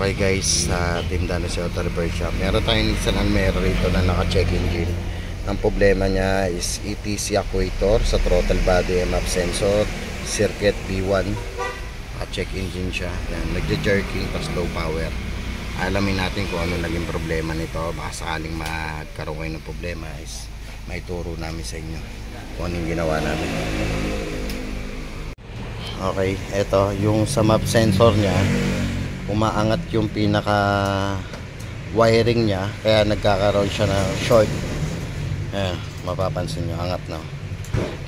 Okay guys, sa tinda na sa Auto Repair Shop, meron tayong Nissan Almera rito na naka-check engine. Ang problema niya is ETC actuator sa throttle body MAP sensor, circuit B1, check engine siya. Yan, nagja-jerking plus low power. Alamin natin kung ano naging problema nito. Baka sakaling magkaroon kayo ng problema is may turo namin sa inyo kung anong ginawa namin. Okay, eto yung sa MAP sensor niya, umaangat yung pinaka wiring niya, kaya nagkakaroon siya ng short. Ayan, mapapansin nyo, angat na,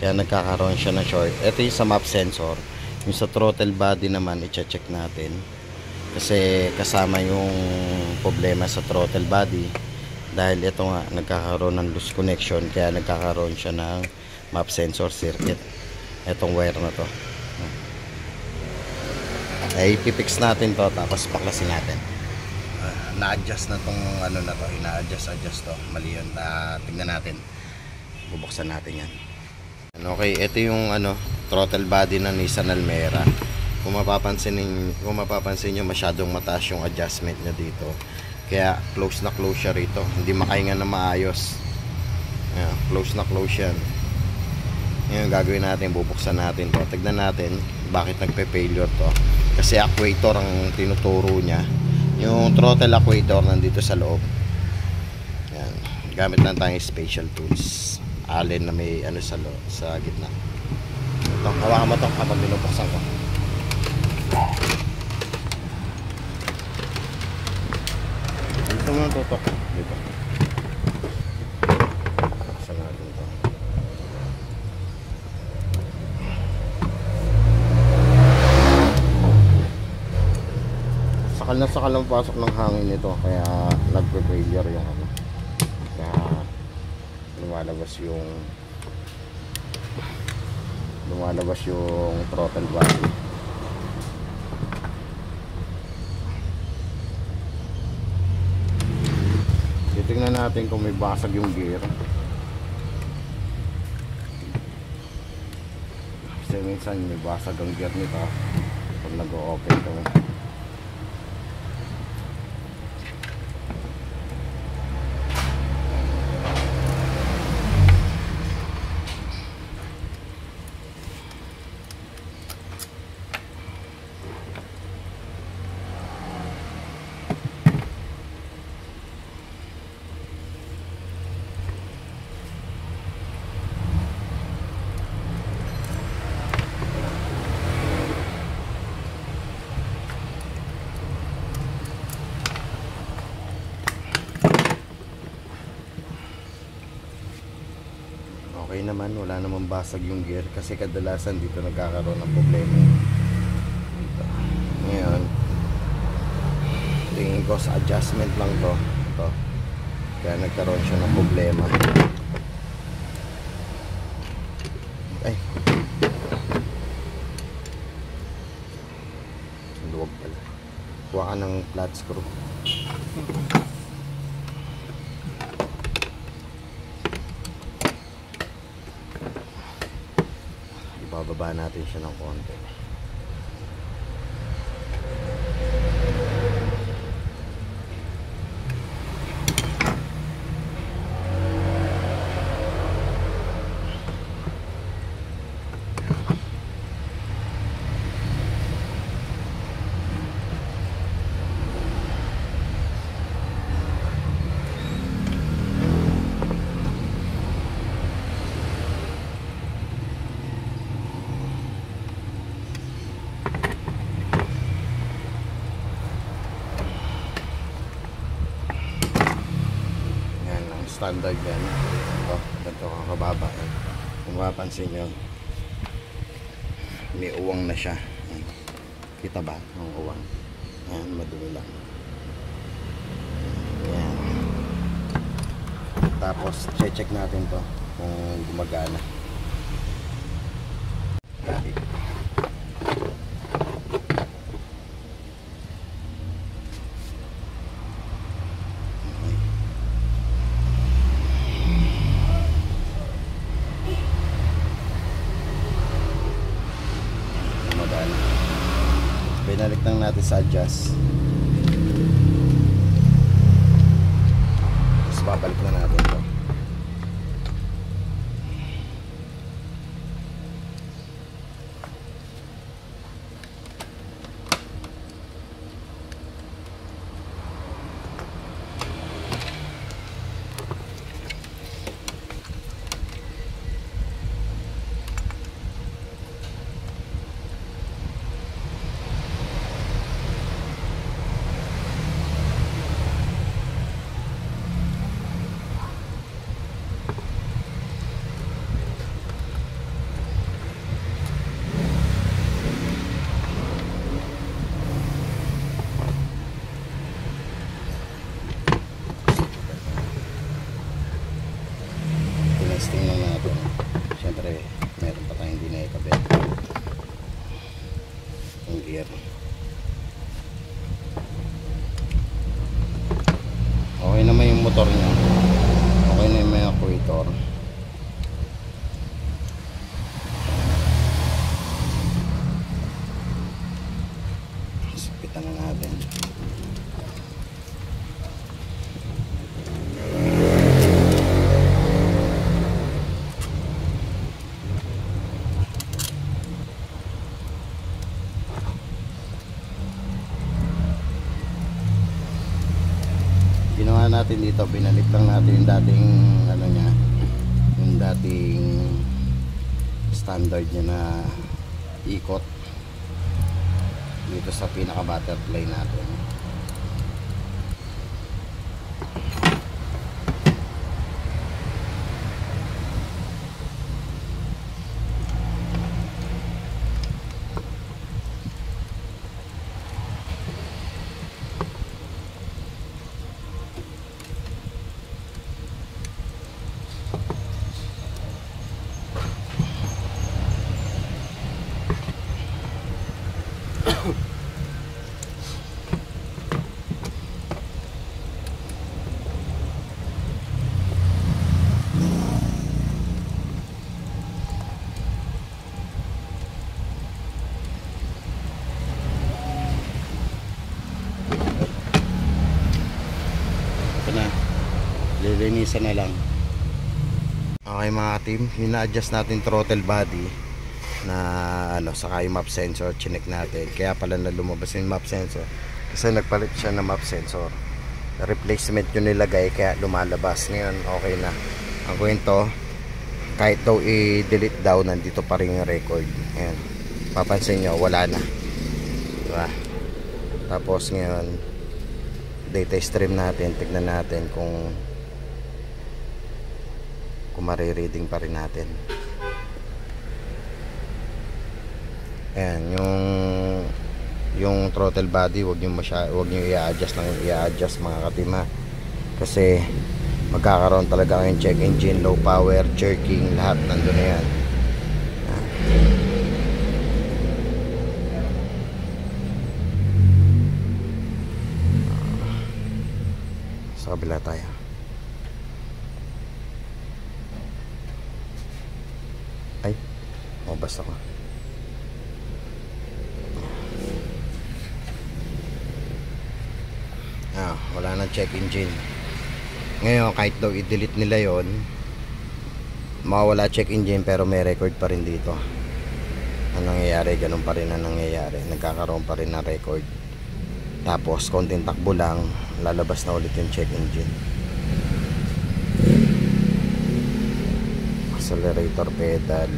kaya nagkakaroon siya ng short. Ito yung sa MAP sensor. Yung sa throttle body naman, i-check natin kasi kasama yung problema sa throttle body dahil ito nga, nagkakaroon ng loose connection, kaya nagkakaroon siya ng MAP sensor circuit. Etong wire na to ay pipix natin to, tapos paklasin natin. Na-adjust na tong ano na to, ina-adjust to, mali yun. Tingnan natin, bubuksan natin yan. Okay, ito yung ano, throttle body ng Nissan Almera. Kung mapapansin nyo, masyadong mataas yung adjustment nya dito, kaya close na close siya rito, hindi makahinga na maayos. Ayan, close na close yan. Ngayon gagawin natin, bubuksan natin to, tignan natin bakit nagpe-failure to. Kasi actuator ang tinuturo niya. Yung throttle actuator nandito sa loob. Yan. Gamit lang tayong special tools. Allen na may ano sa loob, sa gitna. Ito, hawakan mo ito kapag binubuksan ko. Dito mo tutok. Dito. Buksan natin ito. Sakal ang pasok ng hangin nito, kaya nagpe-failure yung ano, kaya lumalabas yung throttle body. Titingnan natin kung may basag yung gear, kasi minsan may basag ang gear nito pag nag-o-open ito. Okay naman, wala namang basag yung gear, kasi kadalasan dito nagkakaroon ng problema dito. Ngayon tingin ko sa adjustment lang to, kaya nagkaroon siya ng problema. Ay, luwag pala. Kuha ka ng flat screw. Bababa natin siya ng konti. Standard yan. Ito, ganito kakababa. Kung mapapansin nyo, may uwang na siya. Kita ba ang uwang? Ayan, madumi lang. Ayan. Tapos check natin to kung gumagana. Binalik lang natin sa adjust. motor nyo, okay na yung may actuator. Sipitan na natin. Ginawa natin dito, binalik lang natin yung dating ano niya, yung dating standard niya na ikot dito sa pinaka butterfly natin. Na lilinisan na lang. Okay mga team, ina-adjust natin throttle body na ano, saka yung map sensor chinek natin, kaya pala na lumabas yung map sensor kasi nagpalit siya ng map sensor, replacement yung nilagay kaya lumalabas. Ngayon okay na ang kwento, kahit daw i-delete daw nandito pa rin yung record. Ayan, papansin nyo wala na, diba? Tapos ngayon data stream natin, tignan natin kung marireading pa rin natin. Ayan, yung throttle body, wag nyo i-adjust lang, i-adjust mga katima, kasi magkakaroon talaga kayong check engine, low power, jerking, lahat nandun na yan. Sa kabila tayo. Ay, mabas ako. Wala nang check engine. Ngayon kahit daw i-delete nila yon, mawawala check engine pero may record pa rin dito. Ang nangyayari, ganun pa rin ang nangyayari, nagkakaroon pa rin ng record. Tapos konting takbo lang, lalabas na ulit yung check engine. Accelerator pedal,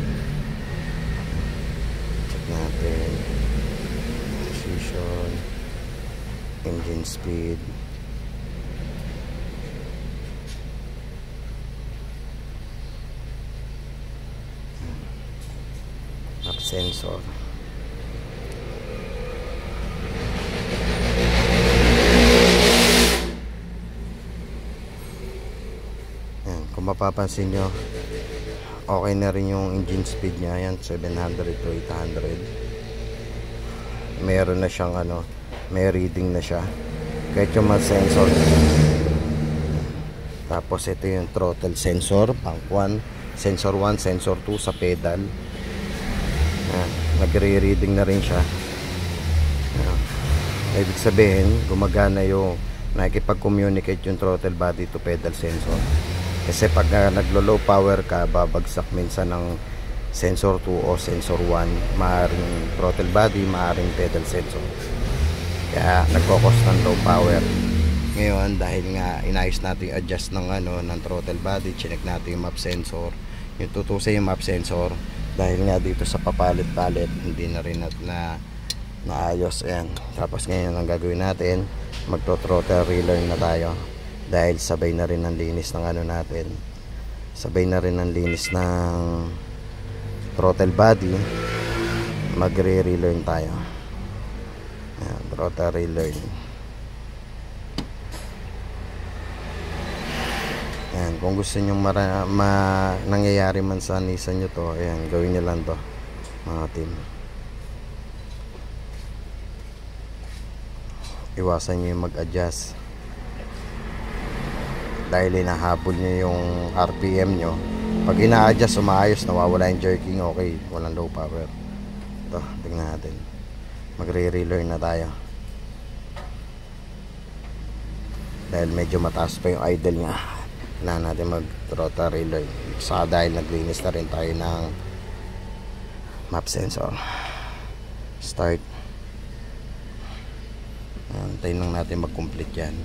check natin, position, engine speed, map sensor. Kung mapapansin nyo, okay na rin yung engine speed nya. Yan, 700 to 800. Meron na siyang ano, may reading na siya kahit yung mga sensor. Tapos ito yung throttle sensor, pang 1, sensor 1, sensor 2 sa pedal. Nagre-reading na rin siya. Ibig sabihin gumagana yung, nakikipag-communicate yung throttle body to pedal sensor. Kasi pag naglo-low power ka, babagsak minsan ng sensor 2 o sensor 1, maaring throttle body, maaring pedal sensor, kaya nagkokos ng low power. Ngayon dahil nga inayos natin yung adjust ng ano, ng throttle body, chinek natin yung map sensor, yung tutusay yung map sensor, dahil nga dito sa papalit-palit hindi na rin na naayos. Ayan. Tapos ngayon ang gagawin natin, magto-throttle relearn na tayo. Dahil sabay na rin ang linis ng ano natin, sabay na rin ang linis ng throttle body, magre-relearn tayo. Ayan, throttle relearn. Ayan, kung gusto nyo nangyayari man sa Nissan nyo to, ayan, gawin nyo lang to mga team. Iwasan nyo yung mag-adjust. dahil hinahabol nyo yung RPM nyo. Pag ina-adjust, umaayos, nawawala yung jerking, okay, walang low power. Ito, tingnan natin. Magre-relearn na tayo dahil medyo mataas pa yung idle nya. Kailangan natin mag-rotary learn. Saka dahil naglinis na rin tayo ng map sensor. Start. Antayin lang natin mag-complete yan.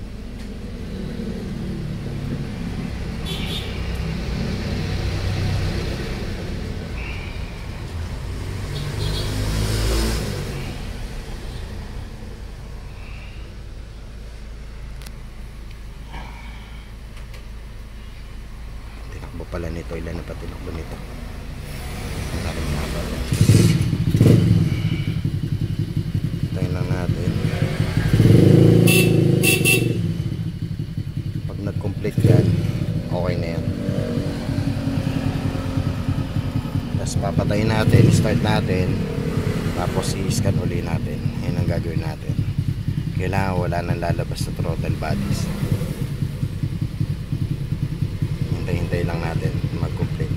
Tinakbo pala nito. Ilan na pa tinakbo nito? Ang taring naba. Antayin lang natin. Pag nag-complete yan, okay na yan. Tapos papatayin natin, start natin, tapos i-scan uli natin. Yan ang gagawin natin. Kailangan wala nang lalabas sa throttle bodies. Hintay-hintay lang natin mag-complete.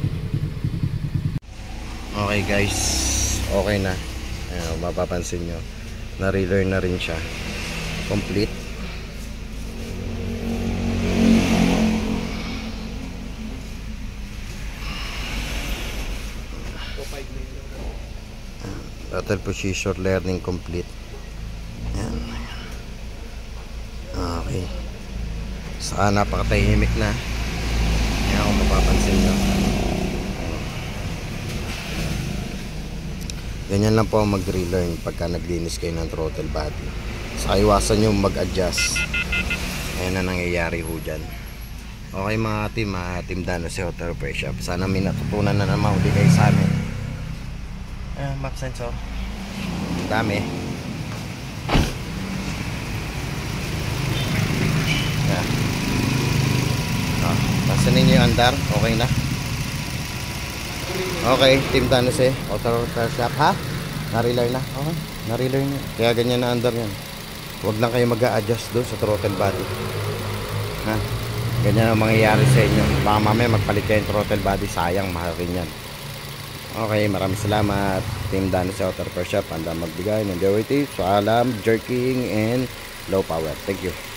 Okay guys, okay na. Ayan, mapapansin nyo, na-relearn na rin siya. Complete. Throttle position learning complete. Yan. Okay. Saka napakatahimik na. Yan kung mapapansin nyo. Ganyan lang po ang mag-relearn pagka naglinis kayo ng throttle body. Saka iwasan nyo mag-adjust. Ayan na nangyayari ho dyan. Okay mga team Dano si Auto Repair Shop. Sana may natutunan na naman uli kayo sa amin. Map sensor. Dami. Yan. Pasanin nyo yung andar. Okay na. Okay, Team Dano si Auto Repair Shop. Ha? Na-relearn na? Okay, na-relearn na. Kaya ganyan na andar yan. Huwag lang kayo mag-a-adjust doon sa throttle body. Ha? Ganyan ang mangyayari sa inyo. Baka mamaya magpalit kayo yung throttle body. Sayang, mahal rin yan. Okay, maraming salamat. Team Dano sa Auto Repair Shop. Handa magbigay ng DOT, so alam, jerking, and low power. Thank you.